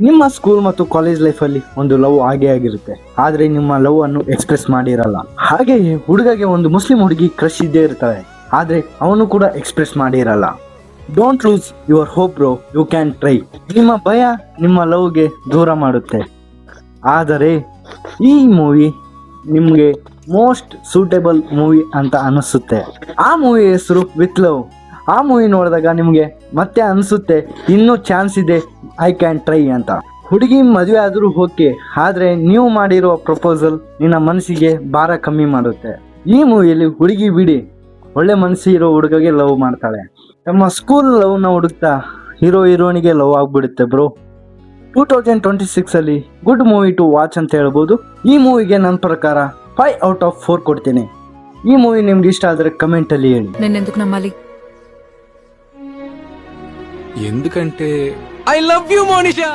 ನಿಮ್ಮ ಸ್ಕೂಲ್ ಮತ್ತು ಕಾಲೇಜ್ ಲೈಫಲ್ಲಿ ಒಂದು ಲವ್ ಆಗೇ ಆಗಿರುತ್ತೆ, ಆದ್ರೆ ನಿಮ್ಮ ಲವ್ ಅನ್ನು ಎಕ್ಸ್ಪ್ರೆಸ್ ಮಾಡಿರಲ್ಲ. ಹಾಗೆಯೇ ಹುಡುಗಗೆ ಒಂದು ಮುಸ್ಲಿಂ ಹುಡುಗಿ ಕ್ರಶ್ ಇದ್ದೇ ಇರ್ತಾರೆ, ಆದ್ರೆ ಅವನು ಕೂಡ ಎಕ್ಸ್ಪ್ರೆಸ್ ಮಾಡಿರಲ್ಲ. Don't lose your hope bro, you can try. ನಿಮ್ಮ ಭಯ ನಿಮ್ಮ ಲವ್ಗೆ ದೂರ ಮಾಡುತ್ತೆ. ಆದರೆ ಈ ಮೂವಿ ನಿಮಗೆ ಮೋಸ್ಟ್ ಸೂಟೇಬಲ್ ಮೂವಿ ಅಂತ ಅನಿಸುತ್ತೆ. ಆ ಮೂವಿ ಹೆಸರು ವಿತ್ ಲವ್. ಆ ಮೂವಿ ನೋಡಿದಾಗ ನಿಮಗೆ ಮತ್ತೆ ಅನಿಸುತ್ತೆ ಇನ್ನೂ ಚಾನ್ಸ್ ಇದೆ, ಐ ಕ್ಯಾನ್ ಟ್ರೈ ಅಂತ. ಹುಡುಗಿ ಮದುವೆ ಆದರೂ ಓಕೆ, ಆದರೆ ನೀವು ಮಾಡಿರುವ ಪ್ರಪೋಸಲ್ ನಿನ್ನ ಮನಸ್ಸಿಗೆ ಭಾರ ಕಮ್ಮಿ ಮಾಡುತ್ತೆ. ಈ ಮೂವಿಯಲ್ಲಿ ಹುಡುಗಿ ಬಿಡಿ ಒಳ್ಳೆ ಮನಸ್ಸು ಇರೋ ಹುಡುಗಗೆ ಲವ್ ಮಾಡ್ತಾಳೆ. ನಮ್ಮ ಸ್ಕೂಲ್ ಲವ್ನ ಹುಡುಕ್ತಾ ಹೀರೋ ಹೀರೋನಿಗೆ ಲವ್ ಆಗ್ಬಿಡುತ್ತೆ ಬ್ರೋ. 2026 ಅಲ್ಲಿ ಗುಡ್ ಮೂವಿ ಟು ವಾಚ್ ಅಂತ ಹೇಳ್ಬೋದು. ಈ ಮೂವಿಗೆ ನನ್ನ ಪ್ರಕಾರ 5 out of 4 ಕೊಡ್ತೀನಿ. ಈ ಮೂವಿ ನಿಮ್ಗೆ ಇಷ್ಟ ಆದರೆ ಕಮೆಂಟಲ್ಲಿ ಹೇಳಿ. నేనెందుకు నమ్మాలి? ఎందుకంటే ఐ లవ్ యూ మోనిషా.